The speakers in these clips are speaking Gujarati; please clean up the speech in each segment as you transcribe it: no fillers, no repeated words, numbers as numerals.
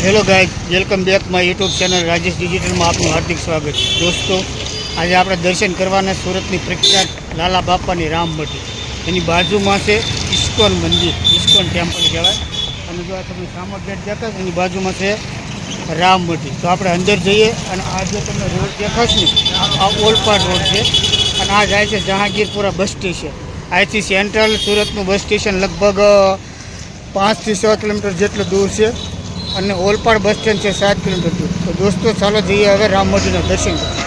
Hello guys, welcome back my YouTube channel Rajesh digital में आपનું हार्दिक स्वागत। दोस्तों, आज આપણે દર્શન કરવાના સુરતની પ્રખ્યાત લાલા બાપાની રામમઢી, એની બાજુમાં છે ઇસ્કોન મંદિર, ઇસ્કોન ટેમ્પલ કહેવાય। અને જો આ તમે સામો ગેટ દેખાય એની બાજુમાં છે રામમઢી। તો આપણે અંદર જઈએ અને આ જે તમને રોડ દેખાશે ને આ ઓલપાડ રોડ છે અને આ જાય છે જહાંગીરપુરા બસ સ્ટેશન। અહીંથી સેન્ટ્રલ સુરતનું બસ સ્ટેશન લગભગ 5 થી 6 કિલોમીટર જેટલું દૂર છે અને ઓલપાડ બસ સ્ટેન્ડ છે 7 કિલોમીટર દૂર। તો દોસ્તો ચાલો જઈએ હવે રામમઢીના દર્શન કરીએ।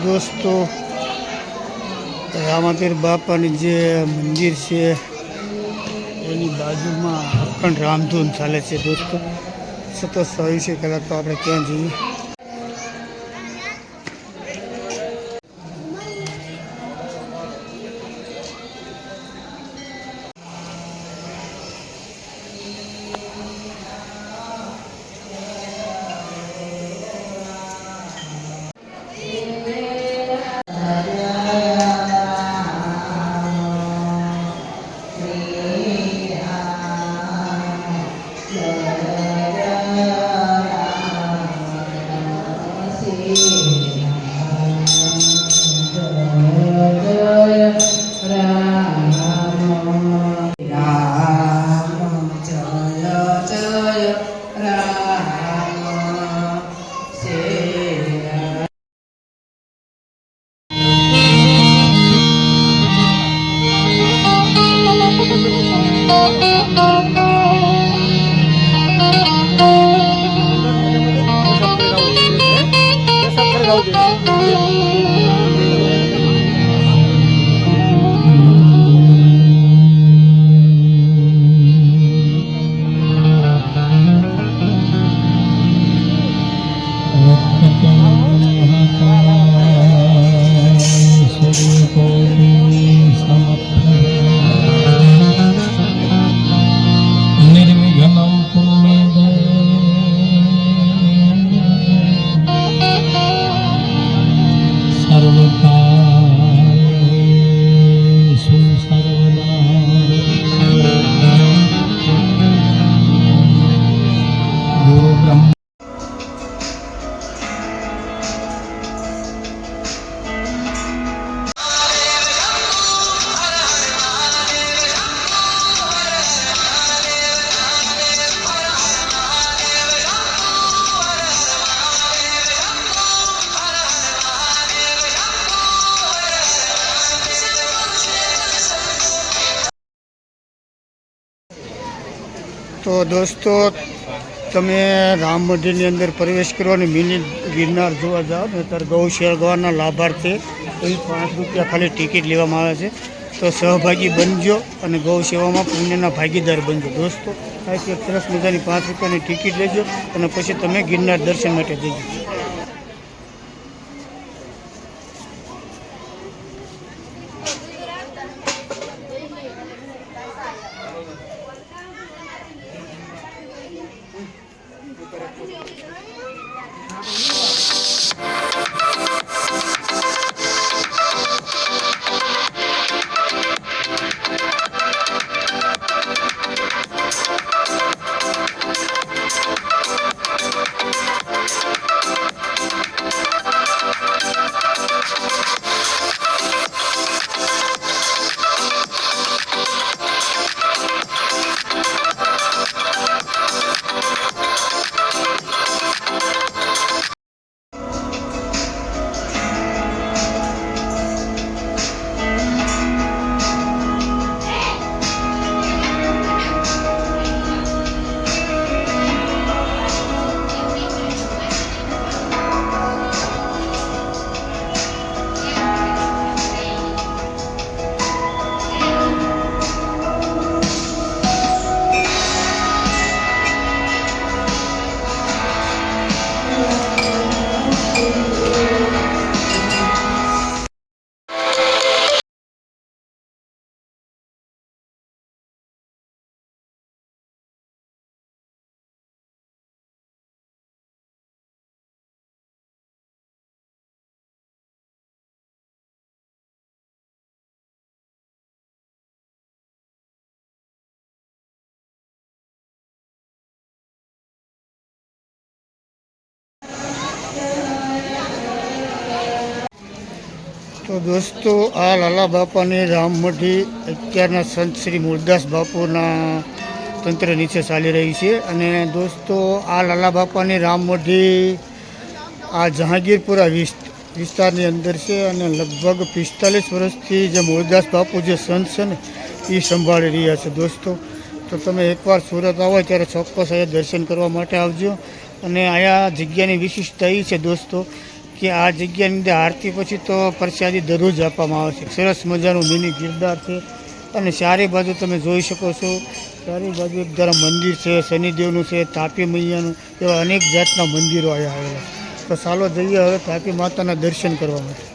दोस्तों, रामादेव बापानी जे मंदिर से एनी बाजू में अखंड रामधून चाले छे। दोस्तों, सतत 24 कलाक तो आपणे त्यां जईए। તો દોસ્તો તમે રામ મંદિરની અંદર પ્રવેશ કરો અને મિની ગિરનાર જોવા જાઓ ને ત્યારે ગૌ સેવાના લાભાર્થે એ 5 રૂપિયા ખાલી ટિકિટ લેવામાં આવે છે. તો સહભાગી બનજો અને ગૌ સેવામાં પુણ્યના ભાગીદાર બનજો દોસ્તો. અહીંથી એક સરસ મજાની 5 રૂપિયાની ટિકિટ લેજો અને પછી તમે ગિરનાર દર્શન માટે જજો. તો દોસ્તો આ લાલા બાપાની રામમઢી અત્યારના સંત શ્રી મૂળદાસ બાપુના તંત્ર નીચે ચાલી રહી છે. અને દોસ્તો આ લાલા બાપાની રામમઢી આ જહાંગીરપુરા વિસ્તારની અંદર છે અને લગભગ 45 વર્ષથી જે મૂળદાસ બાપુ જે સંત છે ને એ સંભાળી રહ્યા છે દોસ્તો. તો તમે એકવાર સુરત આવો ત્યારે ચોક્કસ અહીંયા દર્શન કરવા માટે આવજો. અને અહીંયા જગ્યાની વિશિષ્ટતા એ છે દોસ્તો કે આ જગ્યાની અંદર આરતી પછી તો પ્રસાદી દરરોજ આપવામાં આવે છે. સરસ મજાનું મિની ગિરનાર છે અને ચારે બાજુ તમે જોઈ શકો છો. ચારે બાજુ એક ધારા મંદિર છે, શનિદેવનું છે, તાપી મૈયાનું, એવા અનેક જાતના મંદિરો અહીંયા આવેલા. તો ચાલો જઈએ હવે તાપી માતાના દર્શન કરવા માટે.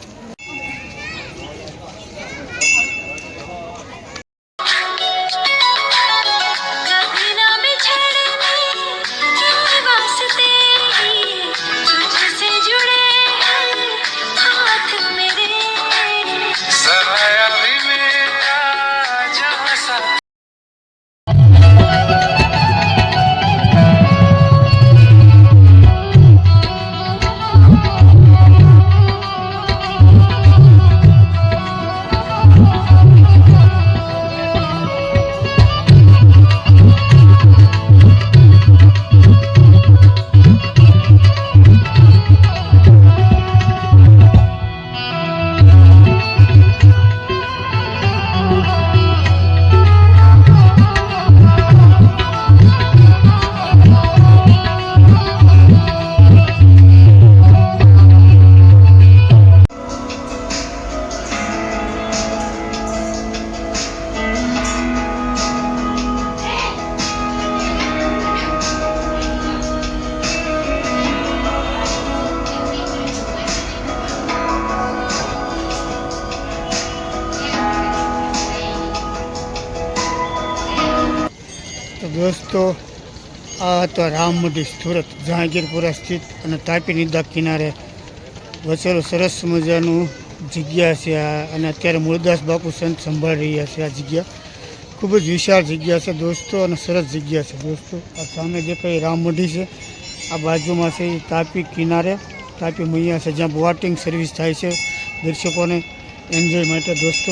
તો દોસ્તો આ તો રામમઢી સુરત જહાંગીરપુરા સ્થિત અને તાપી નદીના કિનારે વસેલું સરસ મજાનું જગ્યા છે આ. અને અત્યારે મૂળદાસ બાપુ સંત સંભાળી રહ્યા છે. આ જગ્યા ખૂબ જ વિશાળ જગ્યા છે દોસ્તો અને સરસ જગ્યા છે દોસ્તો. આ સામે જે કંઈ રામમઢી છે, આ બાજુમાં છે એ તાપી કિનારે તાપી મૈયા છે જ્યાં બોટિંગ સર્વિસ થાય છે દર્શકોને એન્જોય માટે દોસ્તો.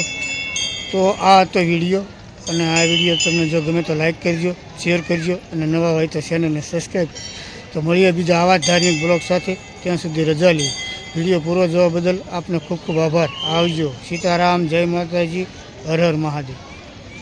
તો આ હતો વિડીયો અને આ વિડીયો તમને જો ગમે તો લાઈક કરજો, શેર કરજો અને નવા હોય તો ચેનલને સબસ્ક્રાઈબ. તો મળીએ બીજા આવા જ ધાર્મિક બ્લોગ સાથે. ત્યાં સુધી રજા લઈએ. વિડીયો પૂરો જોવા બદલ આપને ખૂબ ખૂબ આભાર. આવજો. સીતારામ, જય માતાજી, હર હર મહાદેવ.